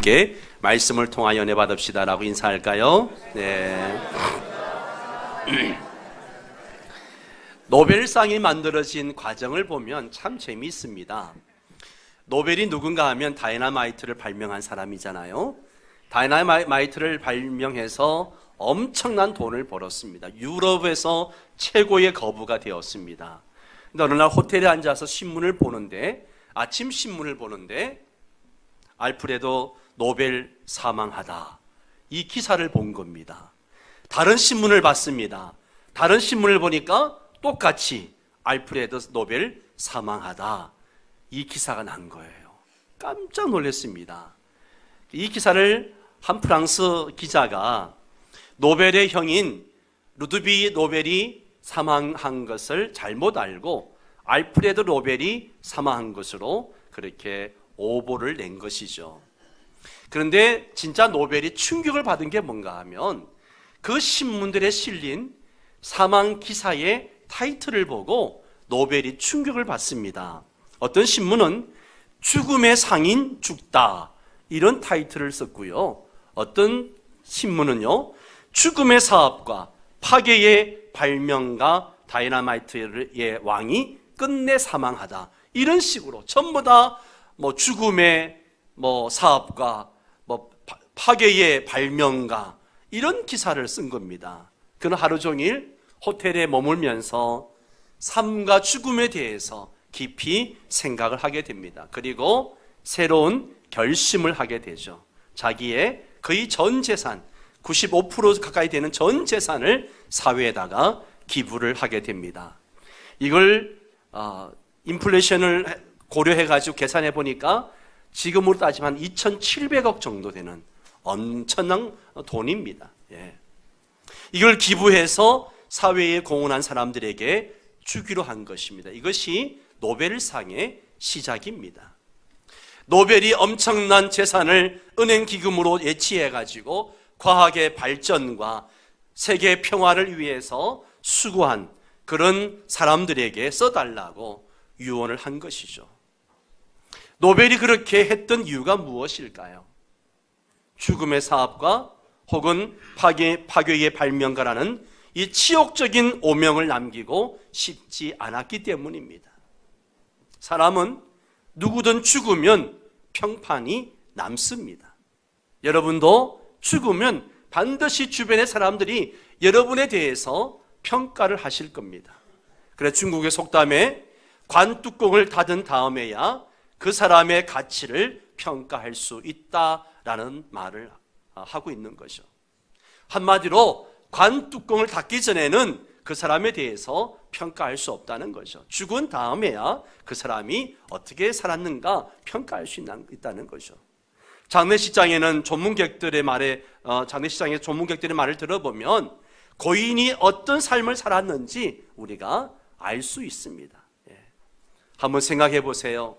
함께 말씀을 통하여 은혜 받읍시다라고 인사할까요? 네. 노벨상이 만들어진 과정을 보면 참 재미있습니다. 노벨이 누군가 하면 다이너마이트를 발명한 사람이잖아요. 다이너마이트를 발명해서 엄청난 돈을 벌었습니다. 유럽에서 최고의 거부가 되었습니다. 근데 어느 날 호텔에 앉아서 아침 신문을 보는데 알프레도 노벨 사망하다, 이 기사를 본 겁니다. 다른 신문을 봤습니다. 다른 신문을 보니까 똑같이 알프레도 노벨 사망하다, 이 기사가 난 거예요. 깜짝 놀랐습니다. 이 기사를 한 프랑스 기자가 노벨의 형인 루드비 노벨이 사망한 것을 잘못 알고 알프레드 노벨이 사망한 것으로 그렇게 오보를 낸 것이죠. 그런데 진짜 노벨이 충격을 받은 게 뭔가 하면 그 신문들에 실린 사망 기사의 타이틀을 보고 노벨이 충격을 받습니다. 어떤 신문은 죽음의 상인 죽다, 이런 타이틀을 썼고요. 어떤 신문은요, 죽음의 사업가, 파괴의 발명가 다이너마이트의 왕이 끝내 사망하다, 이런 식으로 전부 다 죽음의 사업가, 파괴의 발명가, 이런 기사를 쓴 겁니다. 그는 하루 종일 호텔에 머물면서 삶과 죽음에 대해서 깊이 생각을 하게 됩니다. 그리고 새로운 결심을 하게 되죠. 자기의 거의 전 재산, 95% 가까이 되는 전 재산을 사회에다가 기부를 하게 됩니다. 이걸 인플레이션을 고려해가지고 계산해 보니까 지금으로 따지면 2,700억 정도 되는 엄청난 돈입니다. 예. 이걸 기부해서 사회에 공헌한 사람들에게 주기로 한 것입니다. 이것이 노벨상의 시작입니다. 노벨이 엄청난 재산을 은행 기금으로 예치해가지고 과학의 발전과 세계 평화를 위해서 수고한 그런 사람들에게 써달라고 유언을 한 것이죠. 노벨이 그렇게 했던 이유가 무엇일까요? 죽음의 사업가 혹은 파괴의 발명가라는 이 치욕적인 오명을 남기고 싶지 않았기 때문입니다. 사람은 누구든 죽으면 평판이 남습니다. 여러분도 죽으면 반드시 주변의 사람들이 여러분에 대해서 평가를 하실 겁니다. 그래서 중국의 속담에 관뚜껑을 닫은 다음에야 그 사람의 가치를 평가할 수 있다라는 말을 하고 있는 거죠. 한마디로 관뚜껑을 닫기 전에는 그 사람에 대해서 평가할 수 없다는 거죠. 죽은 다음에야 그 사람이 어떻게 살았는가 평가할 수 있다는 거죠. 장례식장에는 장례식장의 말을 들어보면 고인이 어떤 삶을 살았는지 우리가 알 수 있습니다. 한번 생각해 보세요.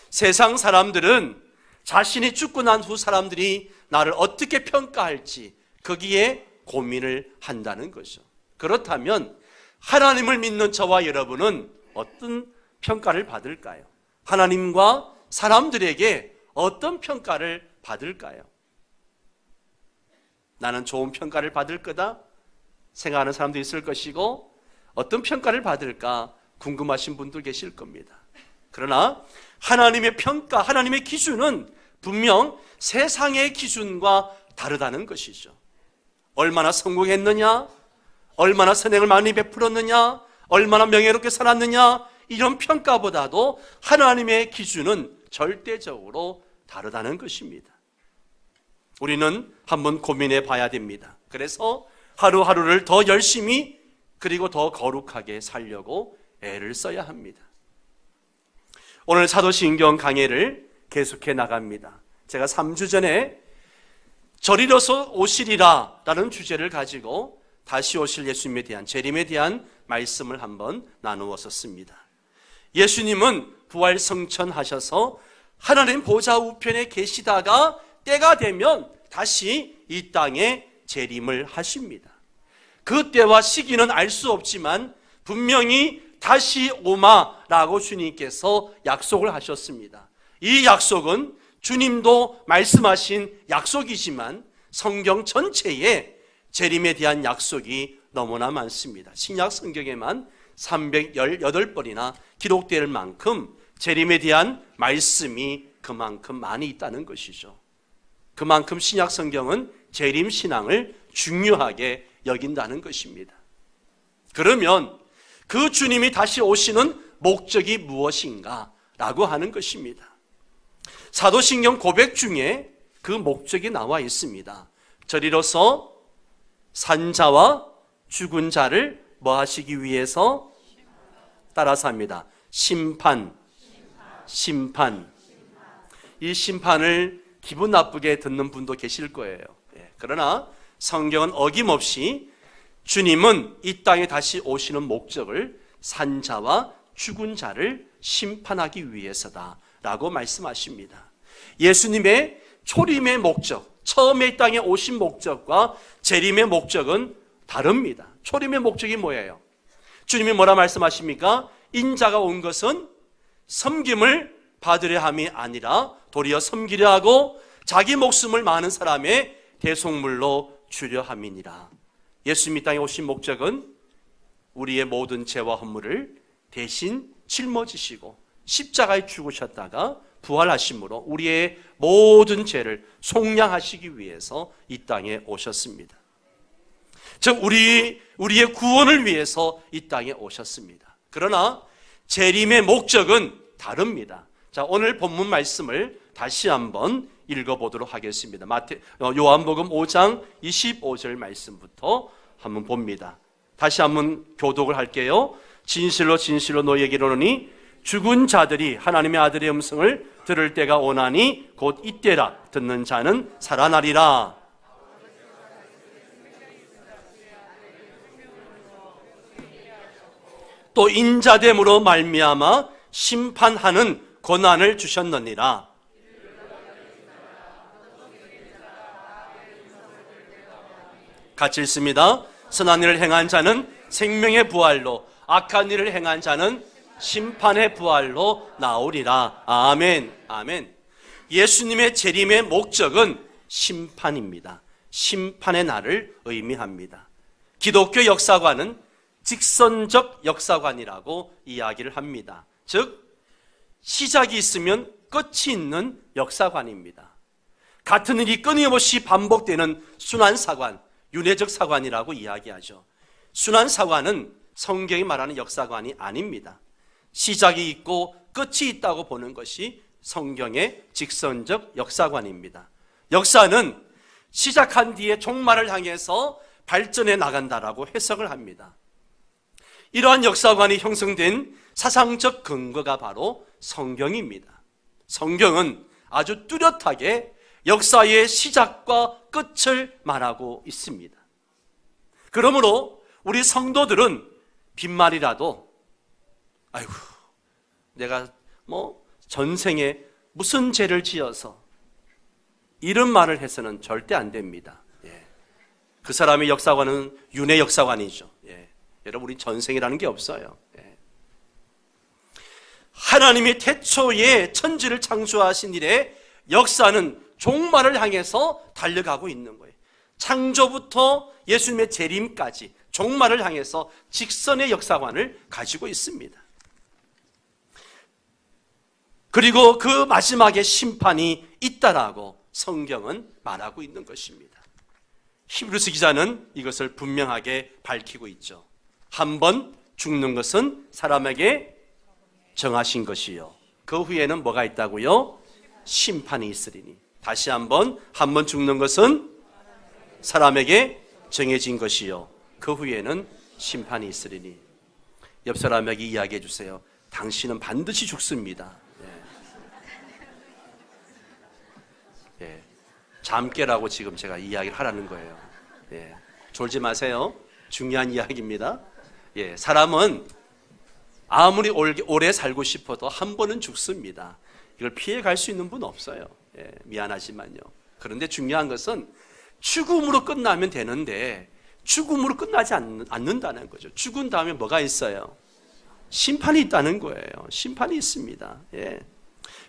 세상 사람들은 자신이 죽고 난 후 사람들이 나를 어떻게 평가할지 거기에 고민을 한다는 거죠. 그렇다면 하나님을 믿는 저와 여러분은 어떤 평가를 받을까요? 하나님과 사람들에게 어떤 평가를 받을까요? 나는 좋은 평가를 받을 거다 생각하는 사람도 있을 것이고, 어떤 평가를 받을까 궁금하신 분들 계실 겁니다. 그러나 하나님의 평가, 하나님의 기준은 분명 세상의 기준과 다르다는 것이죠. 얼마나 성공했느냐, 얼마나 선행을 많이 베풀었느냐, 얼마나 명예롭게 살았느냐, 이런 평가보다도 하나님의 기준은 절대적으로 다르다는 것입니다. 우리는 한번 고민해 봐야 됩니다. 그래서 하루하루를 더 열심히 그리고 더 거룩하게 살려고 애를 써야 합니다. 오늘 사도신경 강해를 계속해 나갑니다. 제가 3주 전에 저리로서 오시리라 라는 주제를 가지고 다시 오실 예수님에 대한, 재림에 대한 말씀을 한번 나누었었습니다. 예수님은 부활 성천하셔서 하나님 보좌 우편에 계시다가 때가 되면 다시 이 땅에 재림을 하십니다. 그 때와 시기는 알 수 없지만 분명히 다시 오마라고 주님께서 약속을 하셨습니다. 이 약속은 주님도 말씀하신 약속이지만 성경 전체에 재림에 대한 약속이 너무나 많습니다. 신약 성경에만 318번이나 기록될 만큼 재림에 대한 말씀이 그만큼 많이 있다는 것이죠. 그만큼 신약 성경은 재림 신앙을 중요하게 여긴다는 것입니다. 그러면 그 주님이 다시 오시는 목적이 무엇인가 라고 하는 것입니다. 사도신경 고백 중에 그 목적이 나와 있습니다. 저리로서 산자와 죽은 자를 뭐 하시기 위해서? 따라서 합니다. 심판. 이 심판을 기분 나쁘게 듣는 분도 계실 거예요. 그러나 성경은 어김없이 주님은 이 땅에 다시 오시는 목적을 산자와 죽은 자를 심판하기 위해서다라고 말씀하십니다. 예수님의 초림의 목적, 처음에 이 땅에 오신 목적과 재림의 목적은 다릅니다. 초림의 목적이 뭐예요? 주님이 뭐라 말씀하십니까? 인자가 온 것은 섬김을 받으려 함이 아니라 도리어 섬기려 하고 자기 목숨을 많은 사람의 대속물로 주려 함이니라. 예수님이 이 땅에 오신 목적은 우리의 모든 죄와 허물을 대신 짊어지시고 십자가에 죽으셨다가 부활하심으로 우리의 모든 죄를 속량하시기 위해서 이 땅에 오셨습니다. 즉 우리의 구원을 위해서 이 땅에 오셨습니다. 그러나 재림의 목적은 다릅니다. 자, 오늘 본문 말씀을 다시 한번 읽어보도록 하겠습니다. 요한복음 5장 25절 말씀부터 한번 봅니다. 다시 한번 교독을 할게요. 진실로 진실로 너희에게 이르노니 죽은 자들이 하나님의 아들의 음성을 들을 때가 오나니 곧 이때라. 듣는 자는 살아나리라. 또 인자됨으로 말미암아 심판하는 고난을 주셨느니라. 같이 읽습니다. 선한 일을 행한 자는 생명의 부활로, 악한 일을 행한 자는 심판의 부활로 나오리라. 아멘. 아멘. 예수님의 재림의 목적은 심판입니다. 심판의 날을 의미합니다. 기독교 역사관은 직선적 역사관이라고 이야기를 합니다. 즉 시작이 있으면 끝이 있는 역사관입니다. 같은 일이 끊임없이 반복되는 순환사관, 윤회적 사관이라고 이야기하죠. 순환사관은 성경이 말하는 역사관이 아닙니다. 시작이 있고 끝이 있다고 보는 것이 성경의 직선적 역사관입니다. 역사는 시작한 뒤에 종말을 향해서 발전해 나간다라고 해석을 합니다. 이러한 역사관이 형성된 사상적 근거가 바로 성경입니다. 성경은 아주 뚜렷하게 역사의 시작과 끝을 말하고 있습니다. 그러므로 우리 성도들은 빈말이라도 아이고 내가 전생에 무슨 죄를 지어서 이런 말을 해서는 절대 안 됩니다. 그 사람의 역사관은 윤회 역사관이죠. 여러분 우리 전생이라는 게 없어요. 하나님이 태초에 천지를 창조하신 이래 역사는 종말을 향해서 달려가고 있는 거예요. 창조부터 예수님의 재림까지 종말을 향해서 직선의 역사관을 가지고 있습니다. 그리고 그 마지막에 심판이 있다라고 성경은 말하고 있는 것입니다. 히브리서 기자는 이것을 분명하게 밝히고 있죠. 한 번 죽는 것은 사람에게 정하신 것이요. 그 후에는 뭐가 있다고요? 심판이 있으리니. 다시 한 번 죽는 것은 사람에게 정해진 것이요. 그 후에는 심판이 있으리니. 옆 사람에게 이야기해 주세요. 당신은 반드시 죽습니다. 잠 깨라고 지금 제가 이야기를 하라는 거예요. 졸지 마세요. 중요한 이야기입니다. 사람은 아무리 오래 살고 싶어도 한 번은 죽습니다. 이걸 피해갈 수 있는 분 없어요. 미안하지만요. 그런데 중요한 것은 죽음으로 끝나면 되는데 죽음으로 끝나지 않는다는 거죠. 죽은 다음에 뭐가 있어요? 심판이 있다는 거예요. 심판이 있습니다.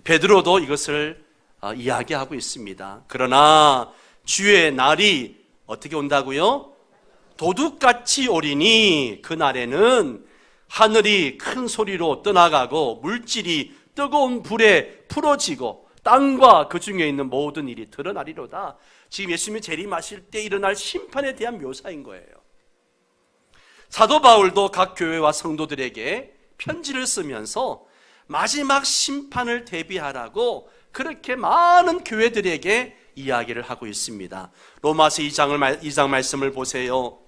베드로도 이것을 이야기하고 있습니다. 그러나 주의 날이 어떻게 온다고요? 도둑같이 오리니 그날에는 하늘이 큰 소리로 떠나가고 물질이 뜨거운 불에 풀어지고 땅과 그 중에 있는 모든 일이 드러나리로다. 지금 예수님이 재림하실 때 일어날 심판에 대한 묘사인 거예요. 사도 바울도 각 교회와 성도들에게 편지를 쓰면서 마지막 심판을 대비하라고 그렇게 많은 교회들에게 이야기를 하고 있습니다. 로마서 2장 말씀을 보세요.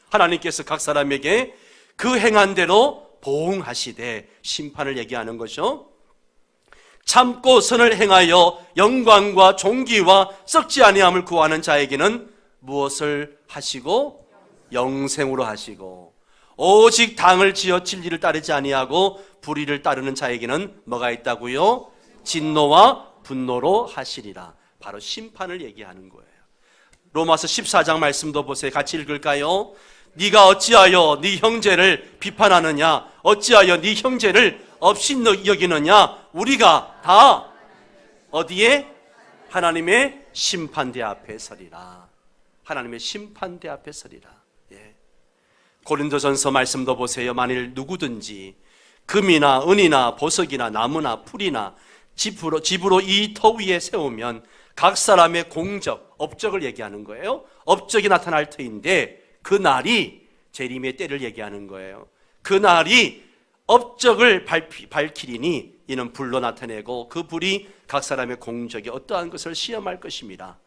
하나님께서 각 사람에게 그 행한 대로 보응하시되, 심판을 얘기하는 거죠. 참고 선을 행하여 영광과 존귀와 썩지 아니함을 구하는 자에게는 무엇을 하시고? 영생으로 하시고, 오직 당을 지어 진리를 따르지 아니하고 불의를 따르는 자에게는 뭐가 있다고요? 진노와 분노로 하시리라. 바로 심판을 얘기하는 거예요. 로마서 14장 말씀도 보세요. 같이 읽을까요? 네가 어찌하여 네 형제를 비판하느냐? 어찌하여 네 형제를 없이 여기느냐? 우리가 다 어디에? 하나님의 심판대 앞에 서리라. 하나님의 심판대 앞에 서리라. 예. 고린도전서 말씀도 보세요. 만일 누구든지 금이나 은이나 보석이나 나무나 풀이나 집으로 이 터 위에 세우면 각 사람의 공적, 업적을 얘기하는 거예요. 업적이 나타날 터인데 그 날이 재림의 때를 얘기하는 거예요. 그 날이 업적을 밝히리니 이는 불로 나타내고 그 불이 각 사람의 공적이 어떠한 것을 시험할 것입니다.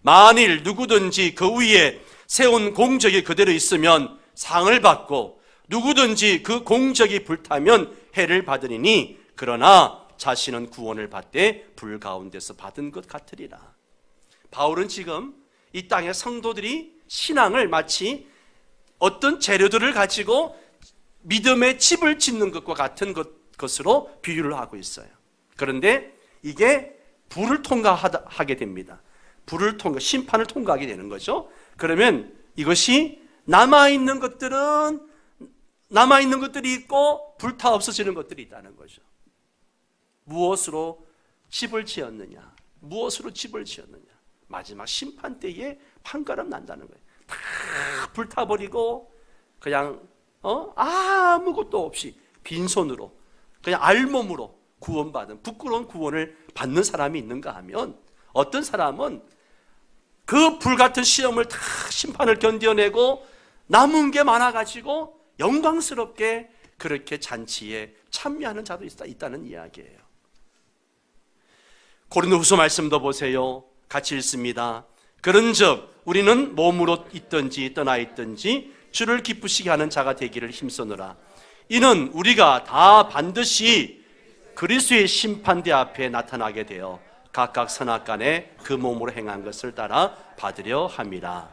만일 누구든지 그 위에 세운 공적이 그대로 있으면 상을 받고 누구든지 그 공적이 불타면 해를 받으리니 그러나 자신은 구원을 받되 불 가운데서 받은 것 같으리라. 바울은 지금 이 땅의 성도들이 신앙을 마치 어떤 재료들을 가지고 믿음의 집을 짓는 것과 같은 것으로 비유를 하고 있어요. 그런데 이게 불을 통과하게 됩니다. 심판을 통과하게 되는 거죠. 그러면 이것이 남아있는 것들이 있고 불타 없어지는 것들이 있다는 거죠. 무엇으로 집을 지었느냐? 무엇으로 집을 지었느냐? 마지막 심판 때에 판가름 난다는 거예요. 다 불타버리고 그냥 아무것도 없이 빈손으로 그냥 알몸으로 구원받은, 부끄러운 구원을 받는 사람이 있는가 하면, 어떤 사람은 그 불같은 시험을 다 심판을 견뎌내고 남은 게 많아가지고 영광스럽게 그렇게 잔치에 참여하는 자도 있다는 이야기예요. 고린도후서 말씀도 보세요. 같이 읽습니다. 그런즉 우리는 몸으로 있든지 떠나 있든지 주를 기쁘시게 하는 자가 되기를 힘쓰노라. 이는 우리가 다 반드시 그리스도의 심판대 앞에 나타나게 되어 각각 선악간에 그 몸으로 행한 것을 따라 받으려 함이라.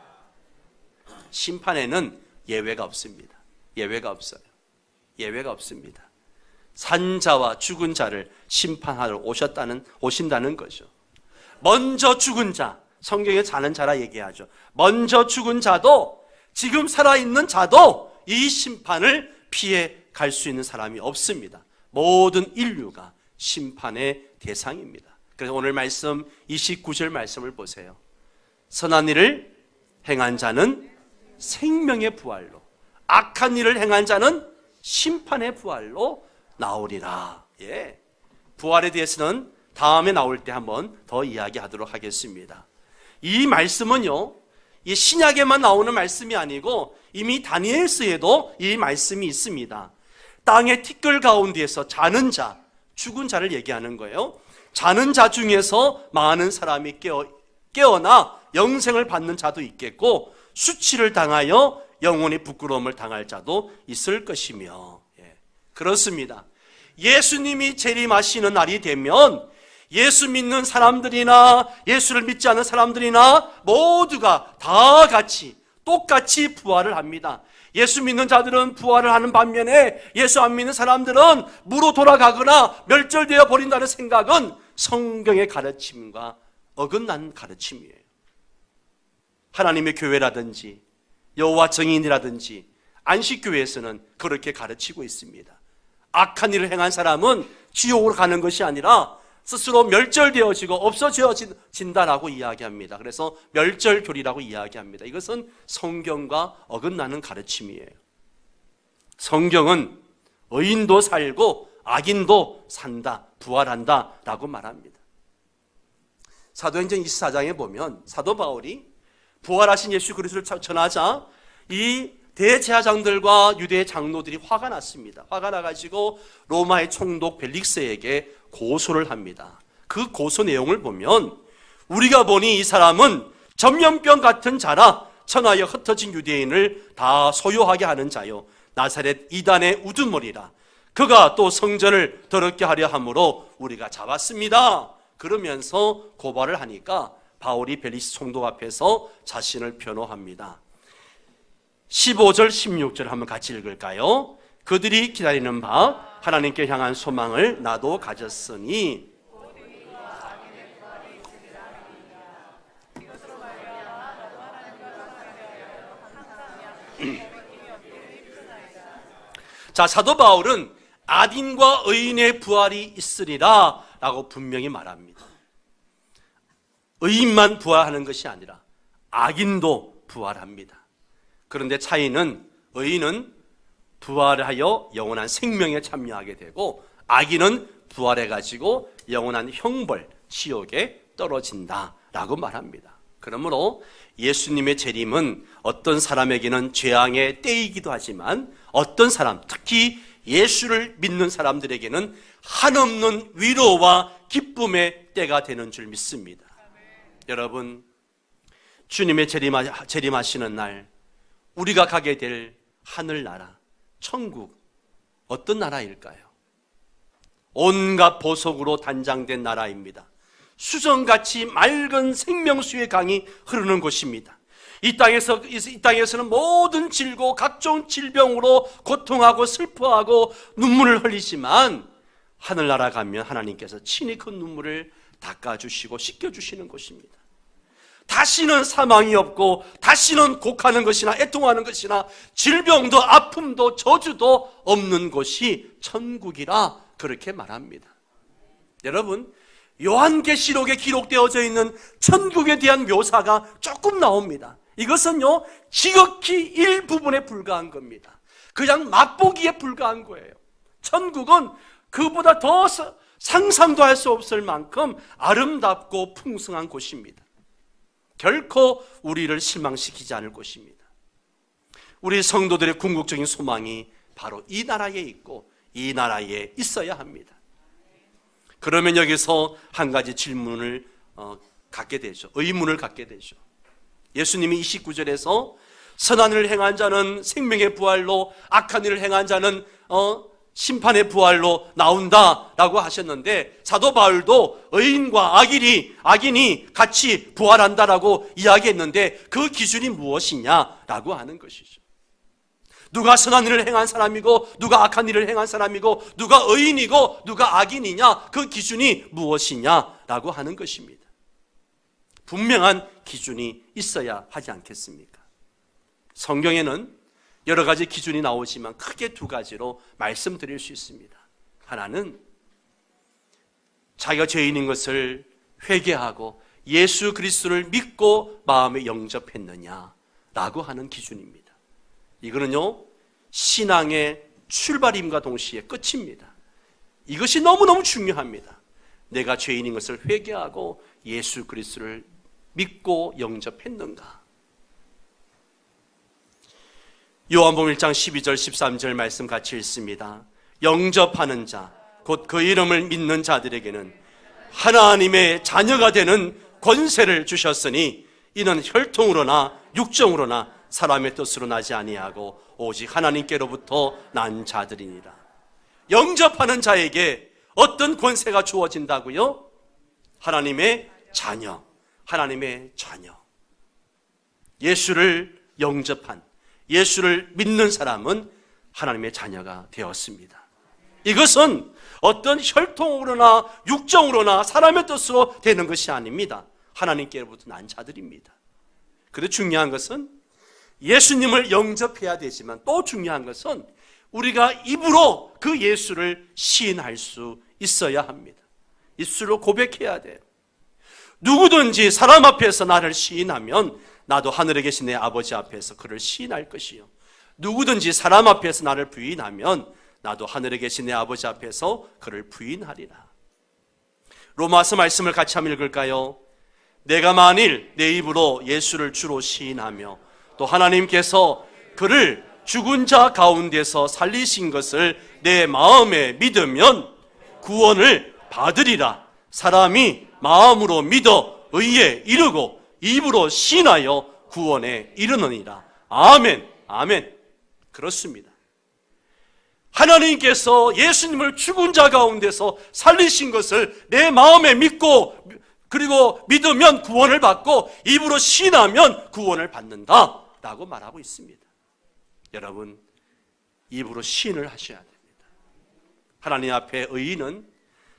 심판에는 예외가 없습니다. 예외가 없어요. 예외가 없습니다. 산 자와 죽은 자를 심판하러 오신다는 거죠. 먼저 죽은 자, 성경에 사는 자라 얘기하죠. 먼저 죽은 자도, 지금 살아있는 자도 이 심판을 피해 갈 수 있는 사람이 없습니다. 모든 인류가 심판의 대상입니다. 그래서 오늘 말씀 29절 말씀을 보세요. 선한 일을 행한 자는 생명의 부활로, 악한 일을 행한 자는 심판의 부활로 나오리라. 예. 부활에 대해서는 다음에 나올 때 한번 더 이야기하도록 하겠습니다. 이 말씀은요, 이 신약에만 나오는 말씀이 아니고 이미 다니엘서에도 이 말씀이 있습니다. 땅의 티끌 가운데에서 자는 자, 죽은 자를 얘기하는 거예요. 자는 자 중에서 많은 사람이 깨어나 영생을 받는 자도 있겠고, 수치를 당하여 영혼의 부끄러움을 당할 자도 있을 것이며, 그렇습니다. 예수님이 재림하시는 날이 되면 예수 믿는 사람들이나 예수를 믿지 않는 사람들이나 모두가 다 같이 똑같이 부활을 합니다. 예수 믿는 자들은 부활을 하는 반면에 예수 안 믿는 사람들은 무로 돌아가거나 멸절되어 버린다는 생각은 성경의 가르침과 어긋난 가르침이에요. 하나님의 교회라든지 여호와 정인이라든지 안식교회에서는 그렇게 가르치고 있습니다. 악한 일을 행한 사람은 지옥으로 가는 것이 아니라 스스로 멸절되어지고 없어져진다라고 이야기합니다. 그래서 멸절교리라고 이야기합니다. 이것은 성경과 어긋나는 가르침이에요. 성경은 의인도 살고 악인도 산다, 부활한다 라고 말합니다. 사도행전 24장에 보면 사도 바울이 부활하신 예수 그리스도를 전하자 이 대제사장들과 유대 장로들이 화가 났습니다. 화가 나가지고 로마의 총독 벨릭스에게 고소를 합니다. 그 고소 내용을 보면 우리가 보니 이 사람은 전염병 같은 자라 천하에 흩어진 유대인을 다 소요하게 하는 자요 나사렛 이단의 우두머리라. 그가 또 성전을 더럽게 하려 함으로 우리가 잡았습니다. 그러면서 고발을 하니까 바울이 벨릭스 총독 앞에서 자신을 변호합니다. 15절 16절 한번 같이 읽을까요? 그들이 기다리는 바 하나님께 향한 소망을 나도 가졌으니 자, 사도 바울은 악인과 의인의 부활이 있으리라 라고 분명히 말합니다. 의인만 부활하는 것이 아니라 악인도 부활합니다. 그런데 차이는 의인은 부활하여 영원한 생명에 참여하게 되고 악인은 부활해가지고 영원한 형벌, 지옥에 떨어진다라고 말합니다. 그러므로 예수님의 재림은 어떤 사람에게는 재앙의 때이기도 하지만 어떤 사람, 특히 예수를 믿는 사람들에게는 한없는 위로와 기쁨의 때가 되는 줄 믿습니다. 여러분, 주님의 재림하시는 날 우리가 가게 될 하늘나라, 천국, 어떤 나라일까요? 온갖 보석으로 단장된 나라입니다. 수정같이 맑은 생명수의 강이 흐르는 곳입니다. 이 땅에서는 모든 질고 각종 질병으로 고통하고 슬퍼하고 눈물을 흘리지만 하늘나라 가면 하나님께서 친히 그 눈물을 닦아주시고 씻겨주시는 곳입니다. 다시는 사망이 없고 다시는 곡하는 것이나 애통하는 것이나 질병도 아픔도 저주도 없는 곳이 천국이라 그렇게 말합니다. 여러분, 요한계시록에 기록되어져 있는 천국에 대한 묘사가 조금 나옵니다. 이것은요 지극히 일부분에 불과한 겁니다. 그냥 맛보기에 불과한 거예요. 천국은 그보다 더 상상도 할 수 없을 만큼 아름답고 풍성한 곳입니다. 결코 우리를 실망시키지 않을 곳입니다. 우리 성도들의 궁극적인 소망이 바로 이 나라에 있고 이 나라에 있어야 합니다. 그러면 여기서 한 가지 질문을 갖게 되죠. 의문을 갖게 되죠. 예수님이 29절에서 선한 일을 행한 자는 생명의 부활로, 악한 일을 행한 자는 심판의 부활로 나온다라고 하셨는데, 사도 바울도 의인과 악인이 같이 부활한다라고 이야기했는데 그 기준이 무엇이냐라고 하는 것이죠. 누가 선한 일을 행한 사람이고 누가 악한 일을 행한 사람이고 누가 의인이고 누가 악인이냐, 그 기준이 무엇이냐라고 하는 것입니다. 분명한 기준이 있어야 하지 않겠습니까? 성경에는 여러 가지 기준이 나오지만 크게 두 가지로 말씀드릴 수 있습니다. 하나는 자기가 죄인인 것을 회개하고 예수 그리스도를 믿고 마음에 영접했느냐라고 하는 기준입니다. 이거는요 신앙의 출발임과 동시에 끝입니다. 이것이 너무너무 중요합니다. 내가 죄인인 것을 회개하고 예수 그리스도를 믿고 영접했는가. 요한복음 1장 12절 13절 말씀 같이 읽습니다. 영접하는 자, 곧 그 이름을 믿는 자들에게는 하나님의 자녀가 되는 권세를 주셨으니 이는 혈통으로나 육정으로나 사람의 뜻으로 나지 아니하고 오직 하나님께로부터 난 자들이니라. 영접하는 자에게 어떤 권세가 주어진다고요? 하나님의 자녀, 하나님의 자녀. 예수를 영접한, 예수를 믿는 사람은 하나님의 자녀가 되었습니다. 이것은 어떤 혈통으로나 육정으로나 사람의 뜻으로 되는 것이 아닙니다. 하나님께로부터 난 자들입니다. 그런데 중요한 것은 예수님을 영접해야 되지만 또 중요한 것은 우리가 입으로 그 예수를 시인할 수 있어야 합니다. 입술로 고백해야 돼요. 누구든지 사람 앞에서 나를 시인하면 나도 하늘에 계신 내 아버지 앞에서 그를 시인할 것이요. 누구든지 사람 앞에서 나를 부인하면 나도 하늘에 계신 내 아버지 앞에서 그를 부인하리라. 로마서 말씀을 같이 한번 읽을까요? 내가 만일 내 입으로 예수를 주로 시인하며 또 하나님께서 그를 죽은 자 가운데서 살리신 것을 내 마음에 믿으면 구원을 받으리라. 사람이 마음으로 믿어 의에 이르고 입으로 시인하여 구원에 이르느니라. 아멘, 아멘. 그렇습니다. 하나님께서 예수님을 죽은 자 가운데서 살리신 것을 내 마음에 믿고 그리고 믿으면 구원을 받고 입으로 시인하면 구원을 받는다 라고 말하고 있습니다. 여러분, 입으로 시인을 하셔야 됩니다. 하나님 앞에 의인은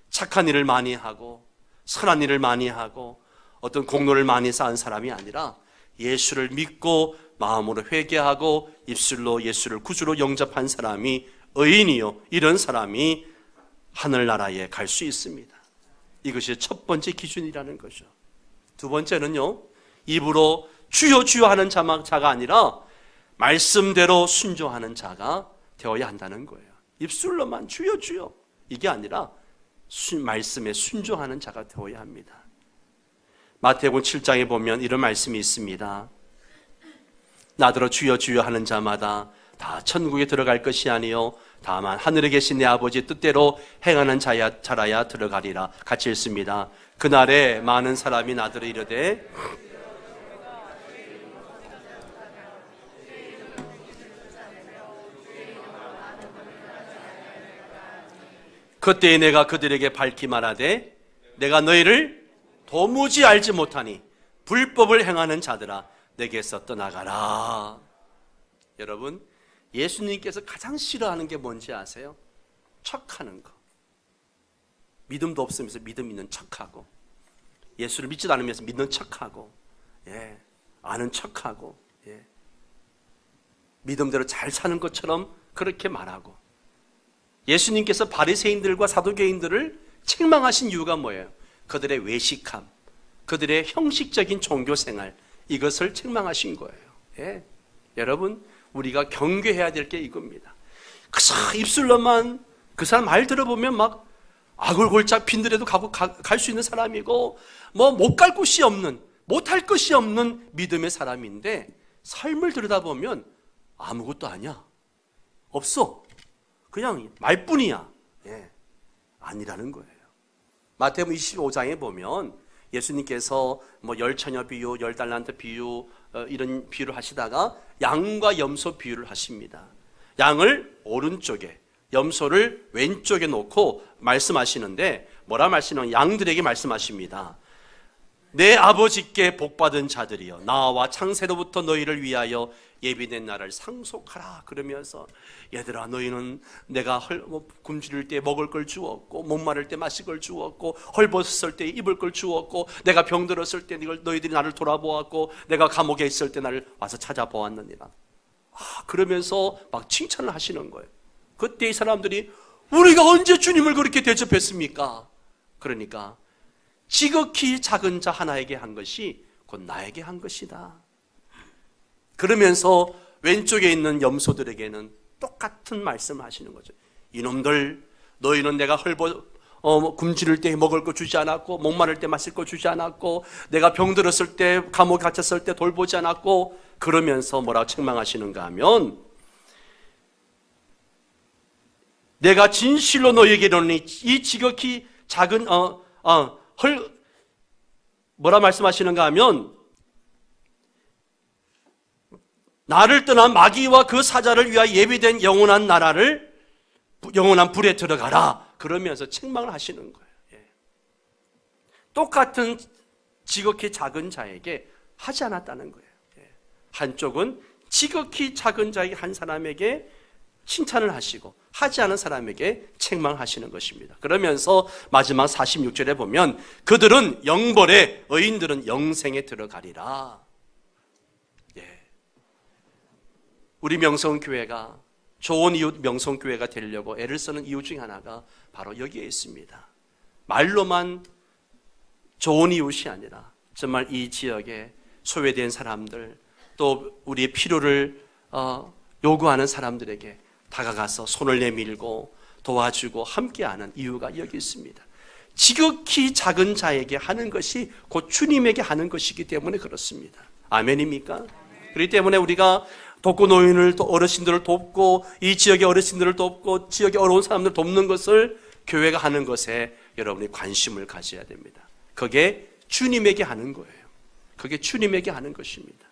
착한 일을 많이 하고 선한 일을 많이 하고 어떤 공로를 많이 쌓은 사람이 아니라 예수를 믿고 마음으로 회개하고 입술로 예수를 구주로 영접한 사람이 의인이요, 이런 사람이 하늘나라에 갈 수 있습니다. 이것이 첫 번째 기준이라는 거죠. 두 번째는요, 입으로 주여 주여 하는 자가 아니라 말씀대로 순종하는 자가 되어야 한다는 거예요. 입술로만 주여 주여 이게 아니라 말씀에 순종하는 자가 되어야 합니다. 마태복음 7장에 보면 이런 말씀이 있습니다. 나더러 주여 주여 하는 자마다 다 천국에 들어갈 것이 아니요 다만 하늘에 계신 내 아버지 뜻대로 행하는 자라야 들어가리라. 같이 읽습니다. 그날에 많은 사람이 나더러 이르되 그때에 내가 그들에게 밝히 말하되 내가 너희를 도무지 알지 못하니 불법을 행하는 자들아 내게서 떠나가라. 여러분, 예수님께서 가장 싫어하는 게 뭔지 아세요? 척하는 거. 믿음도 없으면서 믿음 있는 척하고 예수를 믿지도 않으면서 믿는 척하고 아는 척하고 믿음대로 잘 사는 것처럼 그렇게 말하고 예수님께서 바리새인들과 사두개인들을 책망하신 이유가 뭐예요? 그들의 외식함, 그들의 형식적인 종교생활, 이것을 책망하신 거예요. 여러분, 우리가 경계해야 될 게 이겁니다. 그저 입술로만 그 사람 말 들어보면 막 악을 골짜 빈들에도 갈 수 있는 사람이고 뭐 못 갈 곳이 없는, 못할 것이 없는 믿음의 사람인데 삶을 들여다보면 아무것도 아니야. 없어. 그냥 말뿐이야. 아니라는 거예요. 마태복음 25장에 보면 예수님께서 뭐 열처녀 비유, 10달란트 비유 이런 비유를 하시다가 양과 염소 비유를 하십니다. 양을 오른쪽에 염소를 왼쪽에 놓고 말씀하시는데 뭐라 말씀하시는 양들에게 말씀하십니다. 내 아버지께 복받은 자들이여 나와 창세로부터 너희를 위하여 예비된 나를 상속하라. 그러면서 얘들아 너희는 내가 굶주릴 때 먹을 걸 주었고 목마를 때 마실 걸 주었고 헐벗었을 때 입을 걸 주었고 내가 병들었을 때 너희들이 나를 돌아보았고 내가 감옥에 있을 때 나를 와서 찾아보았느니라. 그러면서 막 칭찬을 하시는 거예요. 그때 이 사람들이 우리가 언제 주님을 그렇게 대접했습니까? 그러니까 지극히 작은 자 하나에게 한 것이 곧 나에게 한 것이다. 그러면서 왼쪽에 있는 염소들에게는 똑같은 말씀을 하시는 거죠. 이놈들, 너희는 내가 굶주릴 때 먹을 거 주지 않았고 목마를 때 마실 거 주지 않았고 내가 병들었을 때 감옥에 갇혔을 때 돌보지 않았고 그러면서 뭐라고 책망하시는가 하면 내가 진실로 너희에게 이르노니 이 지극히 작은 뭐라 말씀하시는가 하면 나를 떠난 마귀와 그 사자를 위하여 예비된 영원한 나라를 영원한 불에 들어가라. 그러면서 책망을 하시는 거예요. 똑같은 지극히 작은 자에게 하지 않았다는 거예요. 한쪽은 지극히 작은 자에게 한 사람에게 칭찬을 하시고 하지 않은 사람에게 책망하시는 것입니다. 그러면서 마지막 46절에 보면 그들은 영벌에 의인들은 영생에 들어가리라. 우리 명성교회가 좋은 이웃 명성교회가 되려고 애를 쓰는 이유 중에 하나가 바로 여기에 있습니다. 말로만 좋은 이웃이 아니라 정말 이 지역에 소외된 사람들, 또 우리의 필요를 요구하는 사람들에게 다가가서 손을 내밀고 도와주고 함께하는 이유가 여기 있습니다. 지극히 작은 자에게 하는 것이 곧 주님에게 하는 것이기 때문에 그렇습니다. 아멘입니까? 그렇기 때문에 우리가 독거노인을, 어르신들을 돕고 이 지역의 어르신들을 돕고 지역의 어려운 사람들을 돕는 것을 교회가 하는 것에 여러분이 관심을 가져야 됩니다. 그게 주님에게 하는 거예요. 그게 주님에게 하는 것입니다.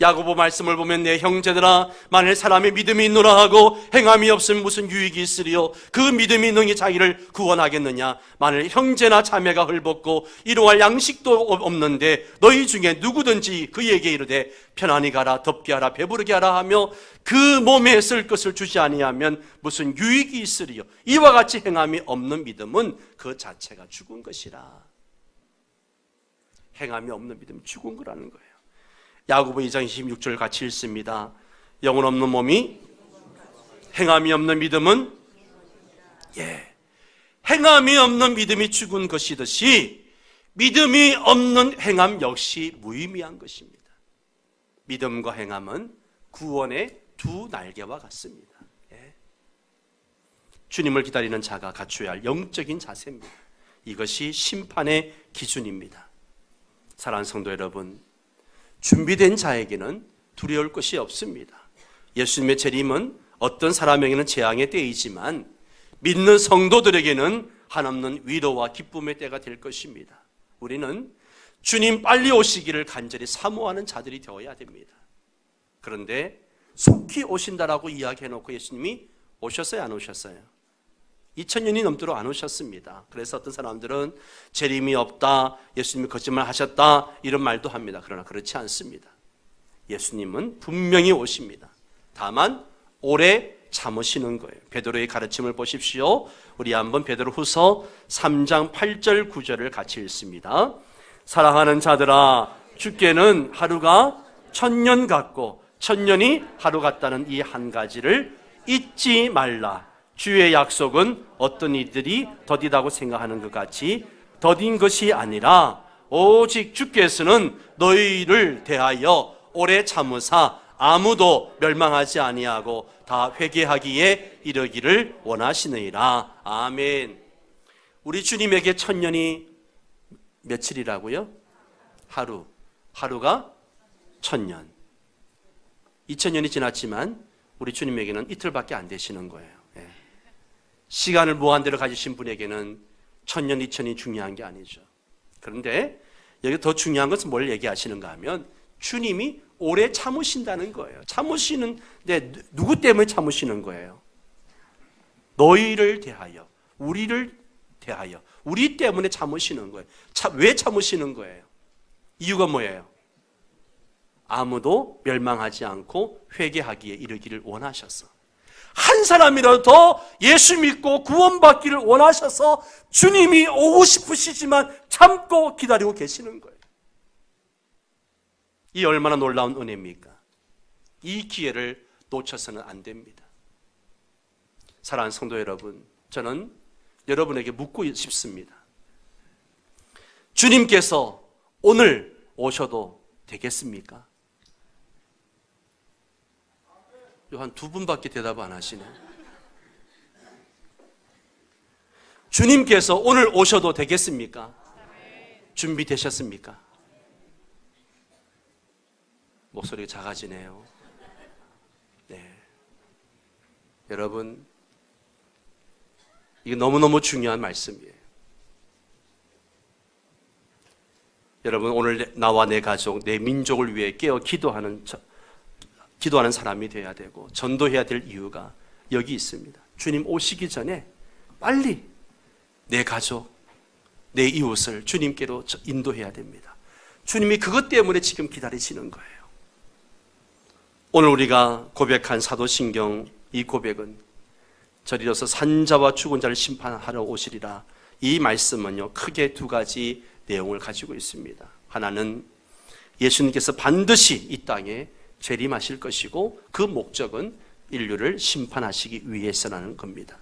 야고보 말씀을 보면 내 형제들아 만일 사람의 믿음이 있노라 하고 행함이 없으면 무슨 유익이 있으리요 그 믿음이 능히 자기를 구원하겠느냐 만일 형제나 자매가 헐벗고 이루할 양식도 없는데 너희 중에 누구든지 그에게 이르되 편안히 가라 덥게 하라 배부르게 하라 하며 그 몸에 쓸 것을 주지 아니하면 무슨 유익이 있으리요 이와 같이 행함이 없는 믿음은 그 자체가 죽은 것이라. 행함이 없는 믿음은 죽은 거라는 거예요. 야고보 2장 26절 같이 읽습니다. 영혼 없는 몸이 행함이 없는 믿음은 행함이 없는 믿음이 죽은 것이듯이 믿음이 없는 행함 역시 무의미한 것입니다. 믿음과 행함은 구원의 두 날개와 같습니다. 주님을 기다리는 자가 갖춰야 할 영적인 자세입니다. 이것이 심판의 기준입니다. 사랑하는 성도 여러분, 준비된 자에게는 두려울 것이 없습니다. 예수님의 재림은 어떤 사람에게는 재앙의 때이지만 믿는 성도들에게는 한없는 위로와 기쁨의 때가 될 것입니다. 우리는 주님 빨리 오시기를 간절히 사모하는 자들이 되어야 됩니다. 그런데 속히 오신다라고 이야기해놓고 예수님이 오셨어요, 안 오셨어요? 2000년이 넘도록 안 오셨습니다. 그래서 어떤 사람들은 재림이 없다, 예수님이 거짓말 하셨다 이런 말도 합니다. 그러나 그렇지 않습니다. 예수님은 분명히 오십니다. 다만 오래 참으시는 거예요. 베드로의 가르침을 보십시오. 우리 한번 베드로후서 3장 8절 9절을 같이 읽습니다. 사랑하는 자들아 주께는 하루가 1000년 같고 1000년이 하루 같다는 이 한 가지를 잊지 말라. 주의 약속은 어떤 이들이 더디다고 생각하는 것 같이 더딘 것이 아니라 오직 주께서는 너희를 대하여 오래 참으사 아무도 멸망하지 아니하고 다 회개하기에 이르기를 원하시느니라. 아멘. 우리 주님에게 1000년이 며칠이라고요? 하루. 하루가 1000년. 2000년이 지났지만 우리 주님에게는 이틀밖에 안 되시는 거예요. 시간을 무한대로 가지신 분에게는 1000년, 2000년이 중요한 게 아니죠. 그런데 여기 더 중요한 것은 뭘 얘기하시는가 하면 주님이 오래 참으신다는 거예요. 참으시는데 누구 때문에 참으시는 거예요? 너희를 대하여, 우리를 대하여, 우리 때문에 참으시는 거예요. 왜 참으시는 거예요? 이유가 뭐예요? 아무도 멸망하지 않고 회개하기에 이르기를 원하셔서 한 사람이라도 더 예수 믿고 구원받기를 원하셔서 주님이 오고 싶으시지만 참고 기다리고 계시는 거예요. 이 얼마나 놀라운 은혜입니까? 이 기회를 놓쳐서는 안 됩니다. 사랑하는 성도 여러분, 저는 여러분에게 묻고 싶습니다. 주님께서 오늘 오셔도 되겠습니까? 한 두 분밖에 대답 안 하시네. 주님께서 오늘 오셔도 되겠습니까? 준비되셨습니까? 목소리가 작아지네요. 네. 여러분, 이게 너무너무 중요한 말씀이에요. 여러분, 오늘 나와 내 가족, 내 민족을 위해 깨어 기도하는 사람이 되어야 되고 전도해야 될 이유가 여기 있습니다. 주님 오시기 전에 빨리 내 가족, 내 이웃을 주님께로 인도해야 됩니다. 주님이 그것 때문에 지금 기다리시는 거예요. 오늘 우리가 고백한 사도신경 이 고백은 저리로서 산자와 죽은 자를 심판하러 오시리라. 이 말씀은요, 크게 두 가지 내용을 가지고 있습니다. 하나는 예수님께서 반드시 이 땅에 재림하실 것이고 그 목적은 인류를 심판하시기 위해서라는 겁니다.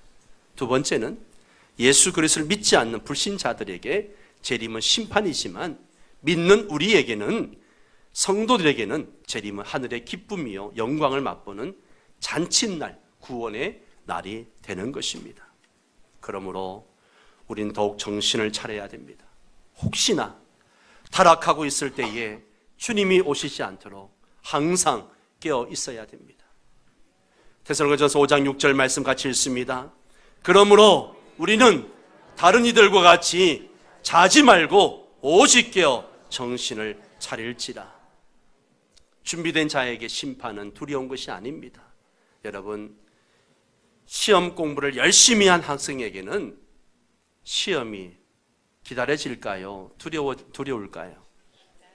두 번째는 예수 그리스도를 믿지 않는 불신자들에게 재림은 심판이지만 믿는 우리에게는, 성도들에게는 재림은 하늘의 기쁨이요 영광을 맛보는 잔칫날, 구원의 날이 되는 것입니다. 그러므로 우린 더욱 정신을 차려야 됩니다. 혹시나 타락하고 있을 때에 주님이 오시지 않도록 항상 깨어 있어야 됩니다. 데살로니가전서 5장 6절 말씀 같이 읽습니다. 그러므로 우리는 다른 이들과 같이 자지 말고 오직 깨어 정신을 차릴지라. 준비된 자에게 심판은 두려운 것이 아닙니다. 여러분, 시험 공부를 열심히 한 학생에게는 시험이 기다려질까요? 두려울까요?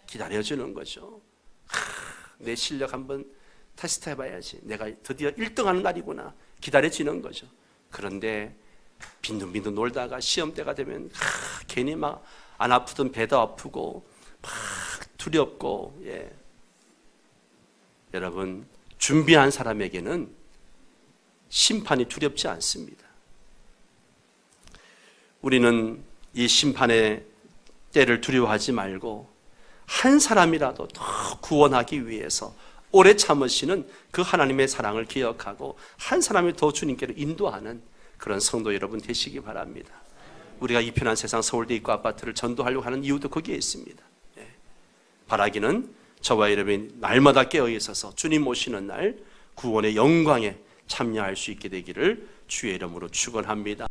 기다려주는 거죠. 내 실력 한번 테스트 해봐야지. 내가 드디어 1등하는 날이구나. 기다려지는 거죠. 그런데 빈둥빈둥 놀다가 시험 때가 되면 괜히 막 안 아프던 배도 아프고 막 두렵고, 여러분, 준비한 사람에게는 심판이 두렵지 않습니다. 우리는 이 심판의 때를 두려워하지 말고 한 사람이라도 더 구원하기 위해서 오래 참으시는 그 하나님의 사랑을 기억하고 한 사람이 더 주님께로 인도하는 그런 성도 여러분 되시기 바랍니다. 우리가 이 편한 세상 서울대 입구 아파트를 전도하려고 하는 이유도 거기에 있습니다. 바라기는 저와 여러분이 날마다 깨어 있어서 주님 오시는 날 구원의 영광에 참여할 수 있게 되기를 주의 이름으로 축원합니다.